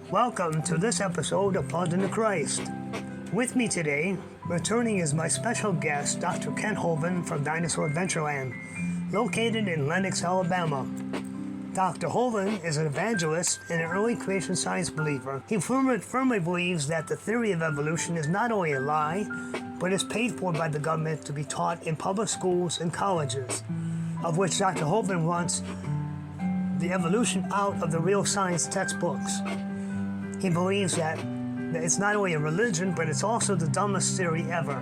Welcome to this episode of Plugged into Christ. With me today, returning is my special guest, Dr. Ken Hovind from Dinosaur Adventureland, located in Lenox, Alabama. Dr. Hovind is an evangelist and an early creation science believer. He firmly believes that the theory of evolution is not only a lie, but is paid for by the government to be taught in public schools and colleges, of which Dr. Hovind wants the evolution out of the real science textbooks. He believes that it's not only a religion, but it's also the dumbest theory ever.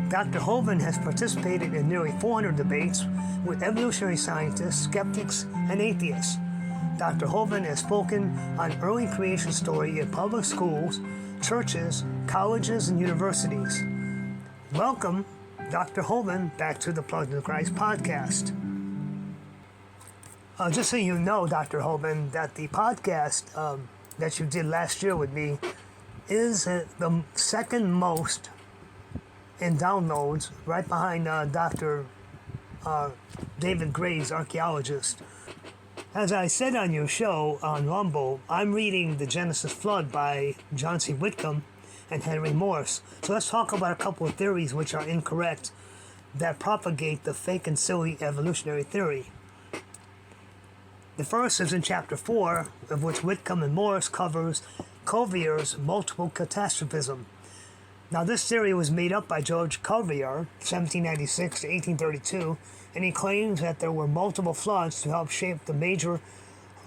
Dr. Hovind has participated in nearly 400 debates with evolutionary scientists, skeptics, and atheists. Dr. Hovind has spoken on early creation story in public schools, churches, colleges, and universities. Welcome, Dr. Hovind, back to the Plugged into Christ podcast. Just so you know, Dr. Hovind, that the podcast that you did last year with me is the second most in downloads, right behind Dr. David Gray's archaeologist. As I said on your show on Rumble, I'm reading The Genesis Flood by John C. Whitcomb and Henry Morse. So let's talk about a couple of theories which are incorrect that propagate the fake and silly evolutionary theory. The first is in chapter 4, of which Whitcomb and Morse covers Cuvier's multiple catastrophism. Now, this theory was made up by George Cuvier, 1796 to 1832, and he claims that there were multiple floods to help shape the major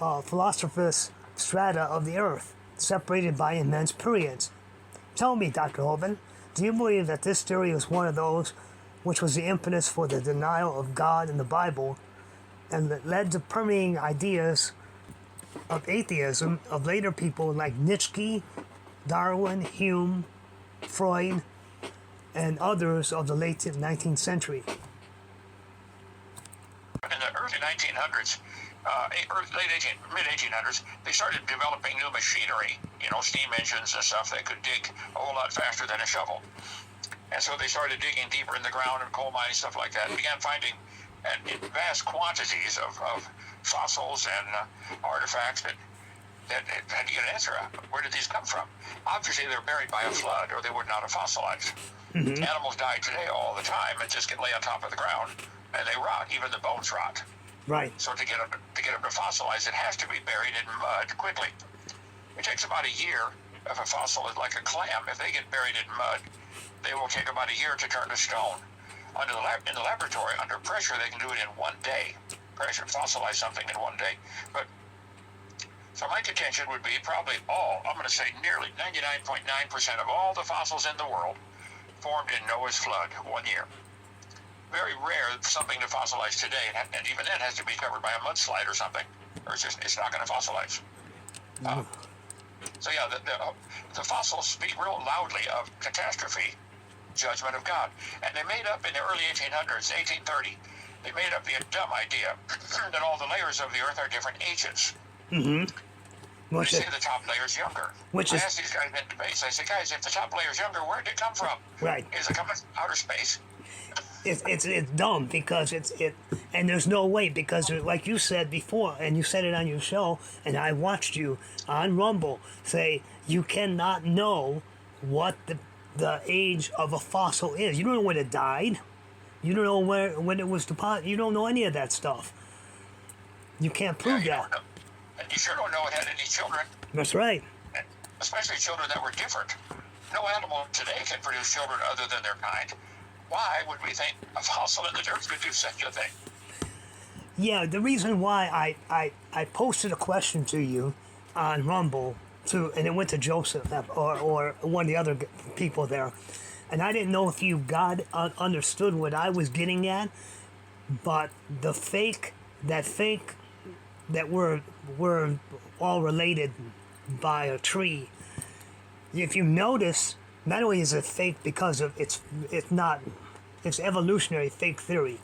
philosopher's strata of the earth, separated by immense periods. Tell me, Dr. Hovind, do you believe that this theory was one of those which was the impetus for the denial of God in the Bible, and that led to permeating ideas of atheism of later people like Nietzsche, Darwin, Hume, Freud, and others of the late 19th century? In the early 1900s, mid-1800s, they started developing new machinery, steam engines and stuff that could dig a whole lot faster than a shovel. And so they started digging deeper in the ground and coal mines, stuff like that, and began finding in vast quantities of fossils and artifacts that had to get an answer out. Where did these come from? Obviously, they're buried by a flood, or they would not have fossilized. Mm-hmm. Animals die today all the time and just get lay on top of the ground, and they rot. Even the bones rot. Right. So to get them to fossilize, it has to be buried in mud quickly. It takes about a year. If a fossil is like a clam, if they get buried in mud, they will take about a year to turn to stone. In the laboratory, under pressure, they can do it in 1 day. Pressure, fossilize something in 1 day. But so my contention would be probably I'm going to say nearly 99.9% of all the fossils in the world formed in Noah's flood 1 year. Very rare something to fossilize today, and even then has to be covered by a mudslide or something, or it's not going to fossilize. So yeah, the fossils speak real loudly of catastrophe, judgment of God. And they made up in the early 1800s, 1830, they made up the dumb idea that all the layers of the earth are different ages. Mm-hmm. They say the top layer's younger. I asked these guys in debates, I said, guys, if the top layer's younger, where did it come from? Right. Is it coming from outer space? It's dumb because and there's no way, because like you said before, and you said it on your show, and I watched you on Rumble say you cannot know what the age of a fossil is. You don't know when it died. You don't know when it was deposited. You don't know any of that stuff. You can't prove that. And you sure don't know it had any children. That's right. Especially children that were different. No animal today can produce children other than their kind. Why would we think a fossil in the dirt could do such a thing? Yeah, the reason why I posted a question to you on Rumble, and it went to Joseph or one of the other people there, and I didn't know if you understood what I was getting at, but the fake that we're all related by a tree. If you notice, not only is it fake because of it's evolutionary fake theory,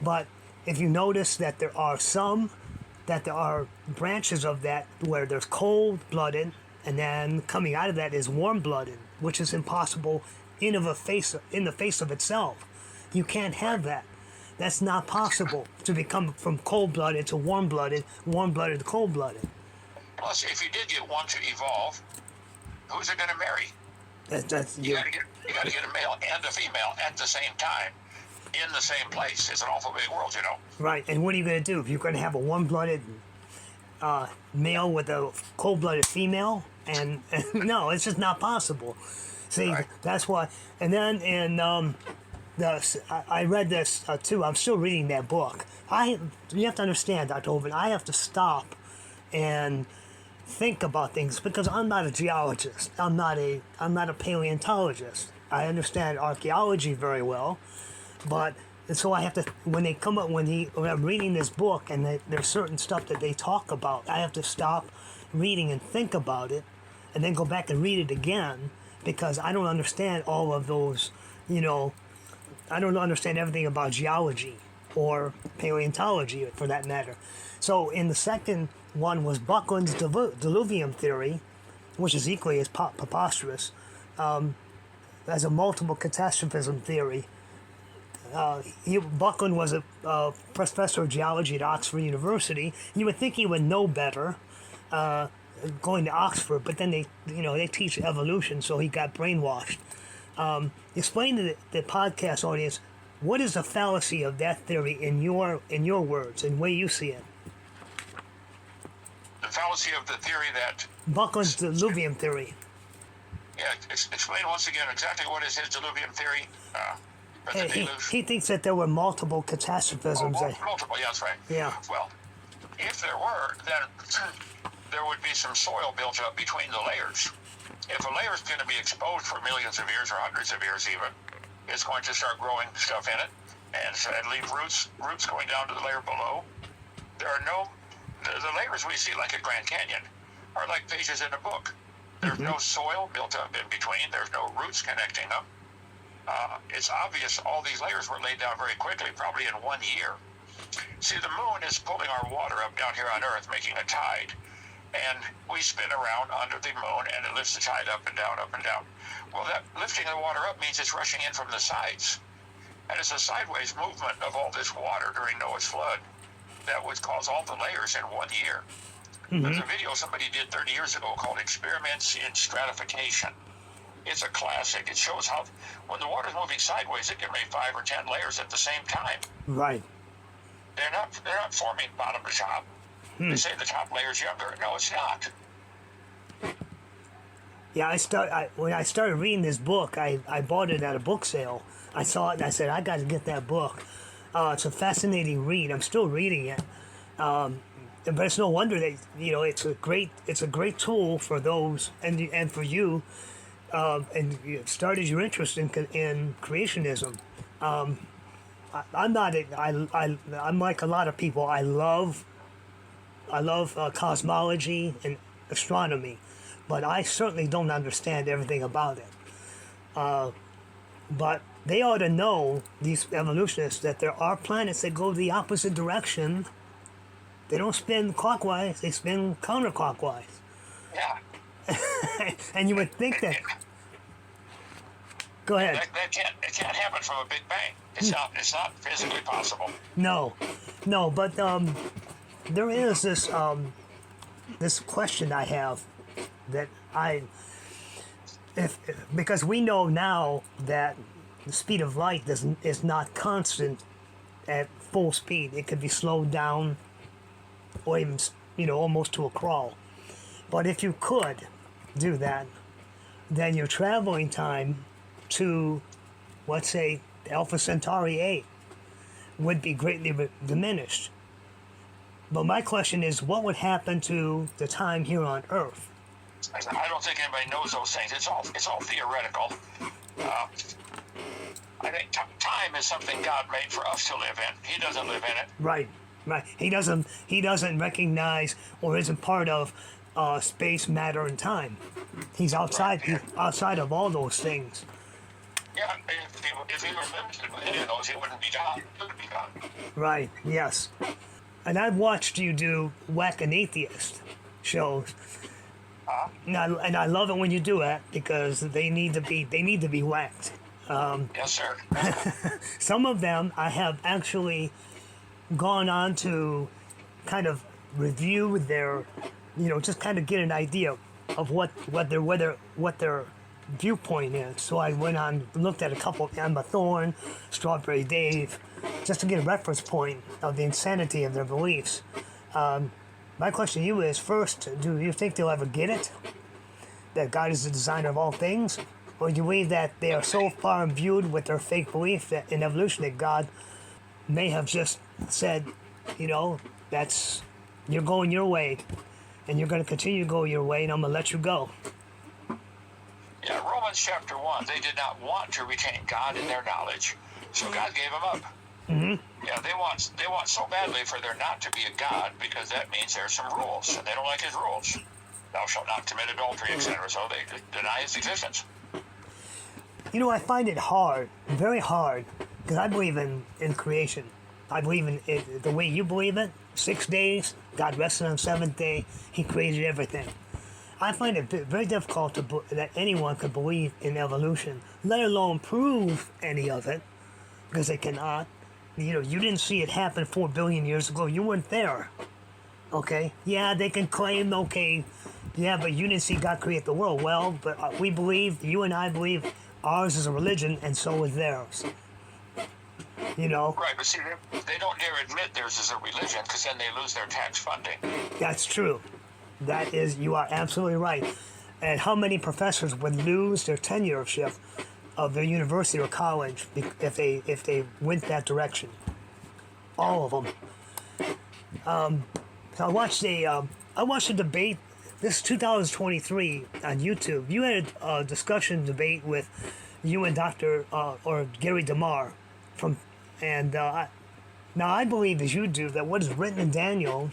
but if you notice that there are branches of that where there's cold-blooded, and then coming out of that is warm-blooded, which is impossible in the face of itself. You can't have that. That's not possible to become from cold-blooded to warm-blooded, warm-blooded to cold-blooded. Plus, if you did get one to evolve, who's it going to marry? You got to get a male and a female at the same time in the same place. It's an awful big world, you know. Right, and what are you going to do if you're going to have a warm-blooded male with a cold-blooded female? And no, it's just not possible. See, Right. that's why. And then I read this too. I'm still reading that book. You have to understand, Dr. Hovind, I have to stop and think about things because I'm not a geologist. I'm not a paleontologist. I understand archaeology very well, but and so I have to when I'm reading this book and there's certain stuff that they talk about, I have to stop reading and think about it, and then go back and read it again because I don't understand all of those. I don't understand everything about geology or paleontology for that matter. So in the second one was Buckland's diluvium theory, which is equally as preposterous, as a multiple catastrophism theory. Buckland was a professor of geology at Oxford University. You would think he would know better going to Oxford, but then they teach evolution, so he got brainwashed. Explain to the podcast audience, what is the fallacy of that theory in your words and way you see it? The fallacy of the theory that... Buckland's diluvium theory. Yeah, explain once again exactly what is his diluvium theory. For the deluge. He thinks that there were multiple catastrophisms. Multiple, yeah, that's right. Yeah. Well, if there were, then there would be some soil built up between the layers. If a layer is going to be exposed for millions of years or hundreds of years even, it's going to start growing stuff in it and leave roots going down to the layer below. The layers we see like a Grand Canyon are like pages in a book. There's no soil built up in between. There's no roots connecting them. It's obvious all these layers were laid down very quickly, probably in 1 year. See, the moon is pulling our water up down here on Earth, making a tide. And we spin around under the moon, and it lifts the tide up and down, up and down. Well, that lifting the water up means it's rushing in from the sides. And it's a sideways movement of all this water during Noah's flood that would cause all the layers in 1 year. There's a video somebody did 30 years ago called Experiments in Stratification. It's a classic. It shows how when the water's moving sideways, it can make 5 or 10 layers at the same time. Right. They're not forming bottom to top. They say the top layer's younger. No, it's not. Yeah, when I started reading this book, I bought it at a book sale. I saw it and I said, I got to get that book. It's a fascinating read. I'm still reading it. But it's no wonder that it's a great tool for those and for you, and it started your interest in creationism. I'm like a lot of people. I love cosmology and astronomy, but I certainly don't understand everything about it. But they ought to know, these evolutionists, that there are planets that go the opposite direction. They don't spin clockwise, they spin counterclockwise. Yeah. And you would think that... Go ahead. It can't happen from a Big Bang. It's not physically possible. No, but there is this question I have that because we know now that the speed of light is not constant at full speed. It could be slowed down or even almost to a crawl. But if you could do that, then your traveling time to, let's say, Alpha Centauri 8 would be greatly diminished. But my question is, what would happen to the time here on Earth? I don't think anybody knows those things. It's all theoretical. I think time is something God made for us to live in. He doesn't live in it. Right. He doesn't recognize or isn't part of space, matter, and time. He's outside. He's outside of all those things. Yeah, if he were limited by any of those, he wouldn't be God. He would be God. Right. Yes. And I've watched you do Whack an Atheist shows. And I love it when you do it because they need to be whacked. Yes, sir. Some of them I have actually gone on to kind of review their, just kind of get an idea of what their viewpoint is. So I went on, looked at a couple of Emma Thorne, Strawberry Dave, just to get a reference point of the insanity of their beliefs. My question to you is, first, do you think they'll ever get it? That God is the designer of all things? Or do you believe that they are so far imbued with their fake belief that in evolution that God may have just said, that's, you're going your way, and you're going to continue to go your way, and I'm going to let you go? Yeah, Romans chapter 1, they did not want to retain God in their knowledge, so God gave them up. Yeah, they want so badly for there not to be a God, because that means there's some rules, and they don't like his rules. Thou shalt not commit adultery, etc. So they deny his existence. I find it hard, very hard, because I believe in creation. I believe in it the way you believe it. 6 days, God rested on the seventh day, he created everything. I find it very difficult that anyone could believe in evolution, let alone prove any of it, because they cannot. You didn't see it happen 4 billion years ago. You weren't there. Okay? Yeah, they can claim, okay, yeah, but you didn't see God create the world. Well, but we believe, you and I believe, ours is a religion, and so is theirs. Right, but see, they don't dare admit theirs is a religion, because then they lose their tax funding. That's true. You are absolutely right. And how many professors would lose their tenureship of their university or college if they went that direction? All of them. So I watched a debate. This is 2023 on YouTube. You had a discussion debate with you and Dr. or Gary DeMar now I believe, as you do, that what is written in Daniel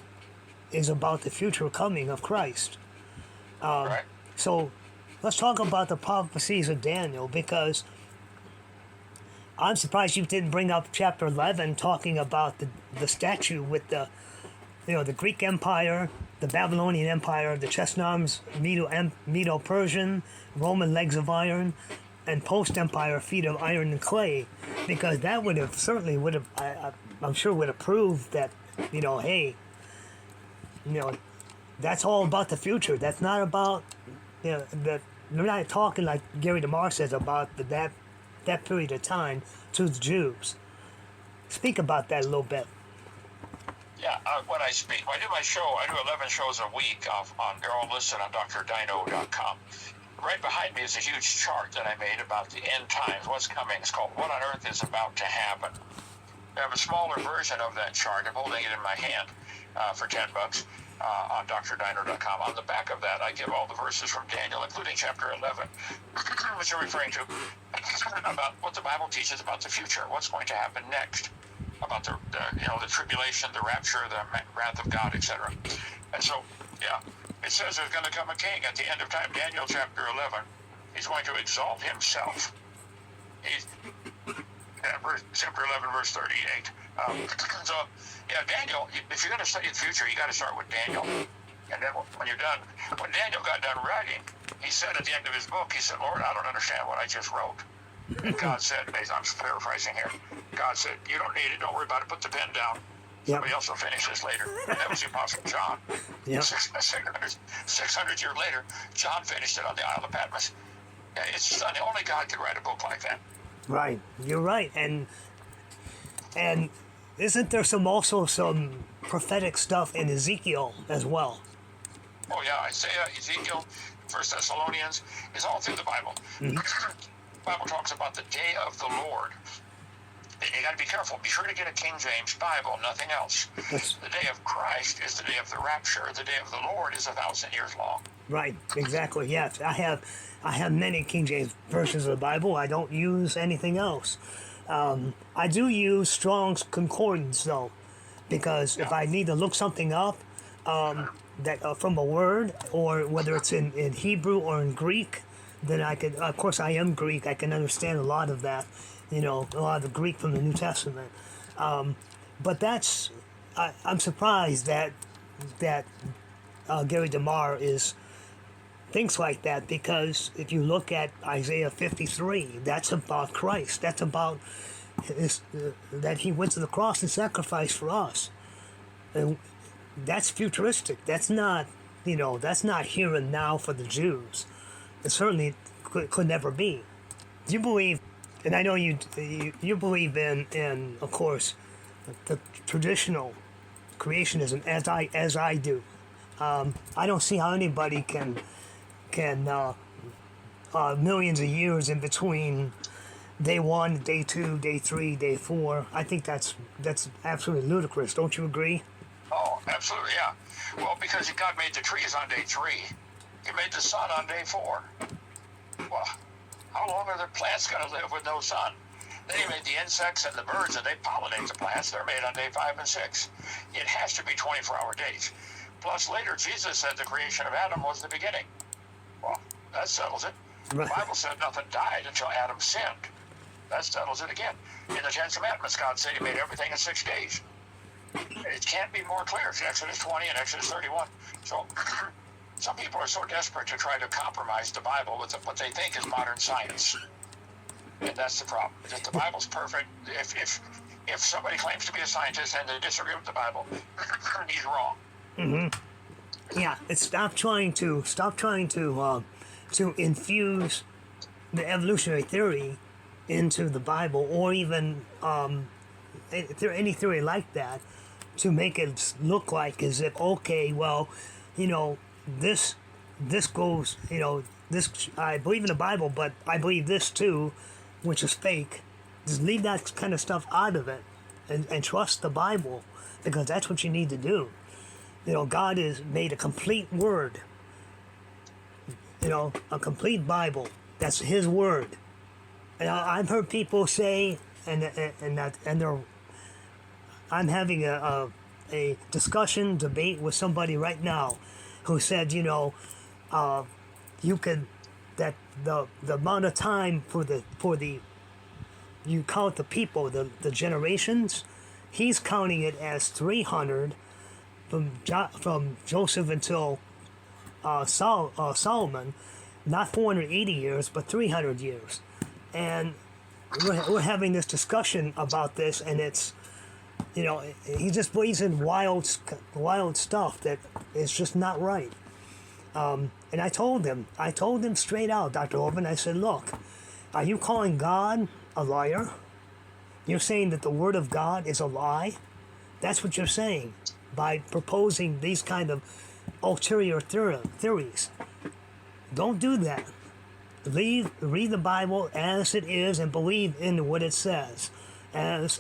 is about the future coming of Christ. Right. So let's talk about the prophecies of Daniel, because I'm surprised you didn't bring up chapter 11 talking about the statue with the Greek Empire, the Babylonian Empire, the chest arms, Medo-Persian, Roman legs of iron, and post-empire feet of iron and clay, because that would have I'm sure would have proved that, hey, that's all about the future. That's not about, we're not talking like Gary DeMar says about that period of time to the Jews. Speak about that a little bit. Yeah, when I do my show, I do 11 shows a week on. They're all listed on drdino.com. Right behind me is a huge chart that I made about the end times, what's coming. It's called What on Earth is About to Happen. I have a smaller version of that chart. I'm holding it in my hand for $10 on drdino.com. On the back of that, I give all the verses from Daniel, including chapter 11, which you're referring to, about what the Bible teaches about the future, what's going to happen next, about the tribulation, the rapture, the wrath of God, etc. And so, yeah, it says there's going to come a king at the end of time. Daniel chapter 11, he's going to exalt himself. Chapter 11, verse 38. Daniel, if you're going to study the future, you got to start with Daniel. And then when you're done, when Daniel got done writing, he said at the end of his book, he said, Lord, I don't understand what I just wrote. And God said, I'm paraphrasing here, God said, you don't need it, don't worry about it, put the pen down. Somebody else will finish this later. And that was the Apostle John. 600 years later, John finished it on the Isle of Patmos. It's only God could write a book like that. Right, you're right, and isn't there also some prophetic stuff in Ezekiel as well? Oh yeah, Isaiah, Ezekiel, 1 Thessalonians, is all through the Bible. The Bible talks about the day of the Lord. And you got to be careful. Be sure to get a King James Bible, nothing else. The day of Christ is the day of the rapture. The day of the Lord is 1,000 years long. Right, exactly. Yes, I have many King James versions of the Bible. I don't use anything else. I do use Strong's Concordance though, because if I need to look something up that from a word, or whether it's in Hebrew or in Greek, then I could. Of course, I am Greek. I can understand a lot of that. A lot of the Greek from the New Testament. But I'm surprised that Gary DeMar is thinks like that, because if you look at Isaiah 53, that's about Christ. That's about that he went to the cross and sacrificed for us. And that's futuristic. That's not, that's not here and now for the Jews. It certainly could never be. Do you believe, and I know you believe in of course, the traditional creationism as I do. I don't see how anybody can millions of years in between day 1, day 2, day 3, day 4. I think that's absolutely ludicrous. Don't you agree? Oh, absolutely, yeah. Well, because God made the trees on day 3. He made the sun on day 4. Well, how long are the plants going to live with no sun? Then he made the insects and the birds, and they pollinate the plants. They're made on day 5 and 6. It has to be 24-hour days. Plus, later, Jesus said the creation of Adam was the beginning. Well, that settles it. Right. The Bible said nothing died until Adam sinned. That settles it again. In the Ten Commandments, God said he made everything in 6 days. It can't be more clear. It's Exodus 20 and Exodus 31. So some people are so desperate to try to compromise the Bible with what they think is modern science. And that's the problem. If the Bible's perfect, if somebody claims to be a scientist and they disagree with the Bible, he's wrong. Mm-hmm. Yeah, stop trying to infuse the evolutionary theory into the Bible, or even any theory like that, to make it look like as if, okay, well, this goes, this, I believe in the Bible, but I believe this too, which is fake. Just leave that kind of stuff out of it, and trust the Bible, because that's what you need to do. God has made a complete word, a complete Bible. That's His word. And I've heard people say, I'm having a debate with somebody right now, who said, you could, that the amount of time for the you count the people, the generations, he's counting it as 300 from Joseph until Solomon, not 480 years, but 300 years. And we're having this discussion about this, and it's, he just believes in wild stuff that is just not right. And I told him straight out, Dr. Hovind, I said, look, are you calling God a liar? You're saying that the Word of God is a lie? That's what you're saying by proposing these kind of ulterior theories. Don't do that. Read the Bible as it is and believe in what it says as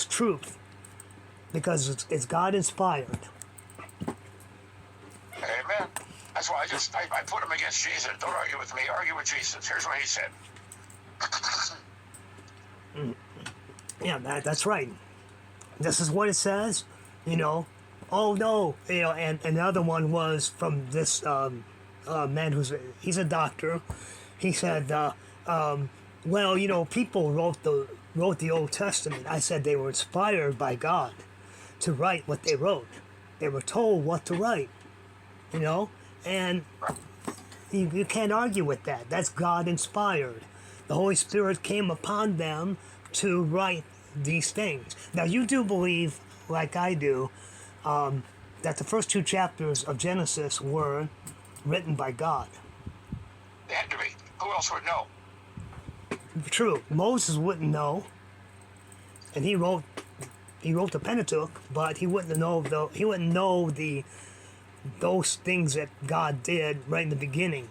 truth, because it's God inspired. Amen. That's why I put him against Jesus. Don't argue with me. Argue with Jesus. Here's what he said. Yeah, that's right. This is what it says. Oh no, and another one was from this man he's a doctor. He said, well, people wrote the Old Testament. I said they were inspired by God to write what they wrote. They were told what to write, and you can't argue with that. That's God inspired. The Holy Spirit came upon them to write these things. Now, you do believe, like I do, that the first 2 chapters of Genesis were written by God. They had to be. Who else would know? True. Moses wouldn't know, and he wrote the Pentateuch, but he wouldn't know those things that God did right in the beginning.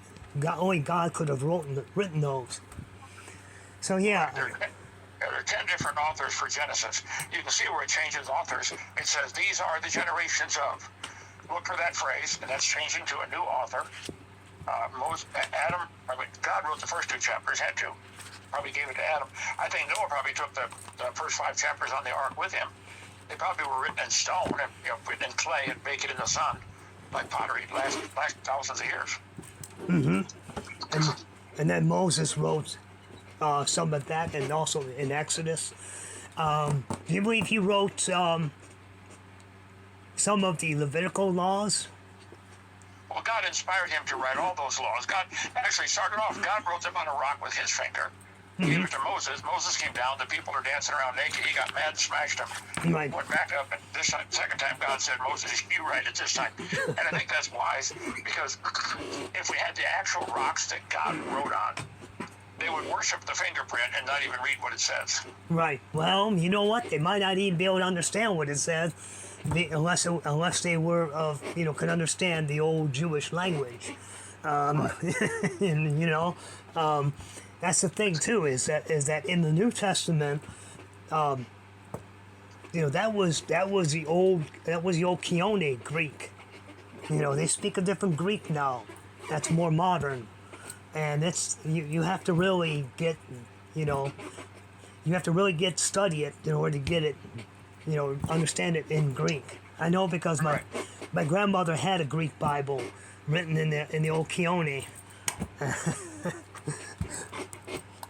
Only God could have written those. So yeah. There are 10 different authors for Genesis. You can see where it changes authors. It says, these are the generations of. Look for that phrase, and that's changing to a new author. God wrote the first 2 chapters, had to. Probably gave it to Adam. I think Noah probably took the first 5 chapters on the ark with him. They probably were written in stone and written in clay and baked in the sun, like pottery, last thousands of years. Mm-hmm. And then Moses wrote some of that, and also in Exodus. Do you believe he wrote some of the Levitical laws? Well, God inspired him to write all those laws. God actually started off, God wrote them on a rock with his finger. He gave it to Moses. Moses came down. The people are dancing around naked. He got mad and smashed them. Right. Went back up, and this time, second time, God said, Moses, you write it this time. And I think that's wise, because if we had the actual rocks that God wrote on, they would worship the fingerprint and not even read what it says. Right. Well, you know what? They might not even be able to understand what it says, unless they were of, could understand the old Jewish language. And, that's the thing too. Is that in the New Testament, that was the old Koine Greek. They speak a different Greek now. That's more modern, and it's you have to really get study it in order to get it, understand it in Greek. I know because my grandmother had a Greek Bible written in the old Koine.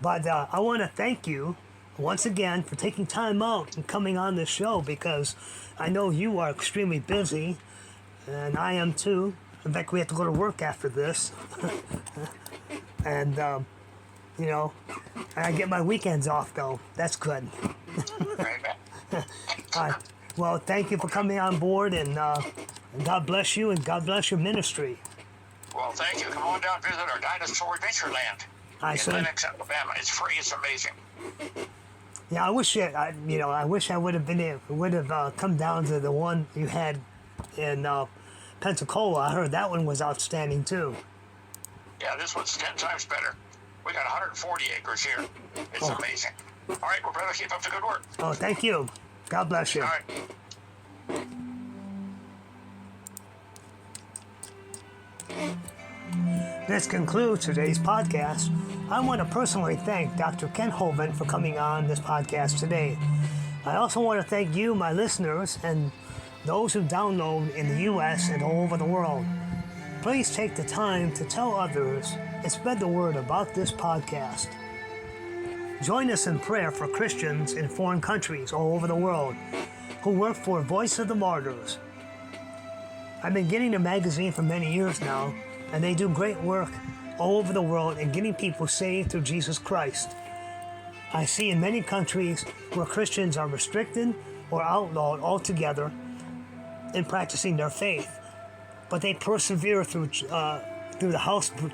But I want to thank you once again for taking time out and coming on this show, because I know you are extremely busy, and I am too. In fact, we have to go to work after this. And, I get my weekends off, though. That's good. Well, thank you for coming on board, and God bless you, and God bless your ministry. Well, thank you. Come on down and visit our Dinosaur Adventureland in Lenox, Alabama. It's free. It's amazing. Yeah, I wish I would have come down to the one you had in Pensacola. I heard that one was outstanding too. Yeah, this one's 10 times better. We got 140 acres here. It's amazing. All right, well, brother, keep up the good work. Oh, thank you. God bless you. All right. This concludes today's podcast. I want to personally thank Dr. Ken Hovind for coming on this podcast today. I also want to thank you, my listeners, and those who download in the U.S. and all over the world. Please take the time to tell others and spread the word about this podcast. Join us in prayer for Christians in foreign countries all over the world who work for Voice of the Martyrs. I've been getting the magazine for many years now, and they do great work all over the world in getting people saved through Jesus Christ. I see in many countries where Christians are restricted or outlawed altogether in practicing their faith, but they persevere through the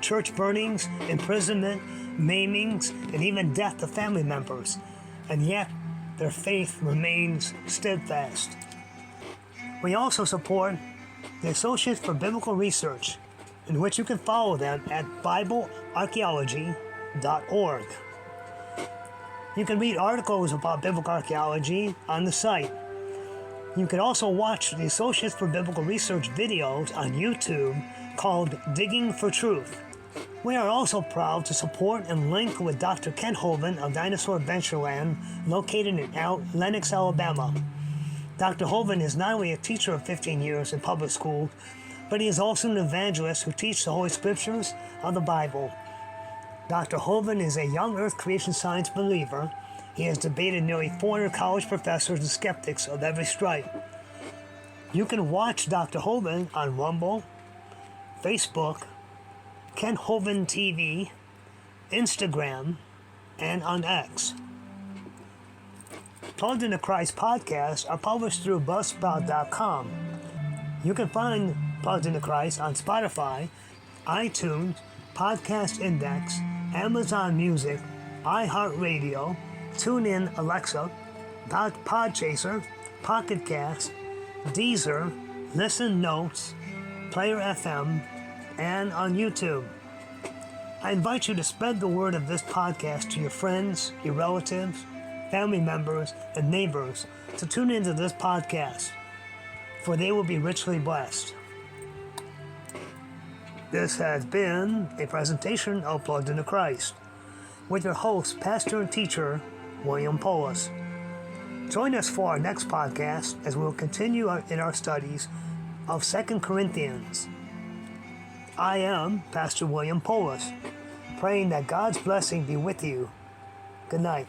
church burnings, imprisonment, maimings, and even death of family members, and yet their faith remains steadfast. We also support the Associates for Biblical Research, in which you can follow them at BibleArchaeology.org. You can read articles about biblical archaeology on the site. You can also watch the Associates for Biblical Research videos on YouTube called Digging for Truth. We are also proud to support and link with Dr. Ken Hovind of Dinosaur Adventureland, located in Lenox, Alabama. Dr. Hovind is not only a teacher of 15 years in public school, but he is also an evangelist who teaches the Holy Scriptures of the Bible. Dr. Hovind is a young earth creation science believer. He has debated nearly 400 college professors and skeptics of every stripe. You can watch Dr. Hovind on Rumble, Facebook, Ken Hovind TV, Instagram, and on X. Plugged into Christ podcasts are published through Buzzsprout.com. You can find Plugged into Christ on Spotify, iTunes, Podcast Index, Amazon Music, iHeartRadio, TuneIn Alexa, Podchaser, Pocket Cast, Deezer, Listen Notes, Player FM, and on YouTube. I invite you to spread the word of this podcast to your friends, your relatives, family members, and neighbors to tune into this podcast, for they will be richly blessed. This has been a presentation of Plugged into Christ with your host, pastor and teacher, William Polis. Join us for our next podcast as we will continue in our studies of 2 Corinthians. I am Pastor William Polis, praying that God's blessing be with you. Good night.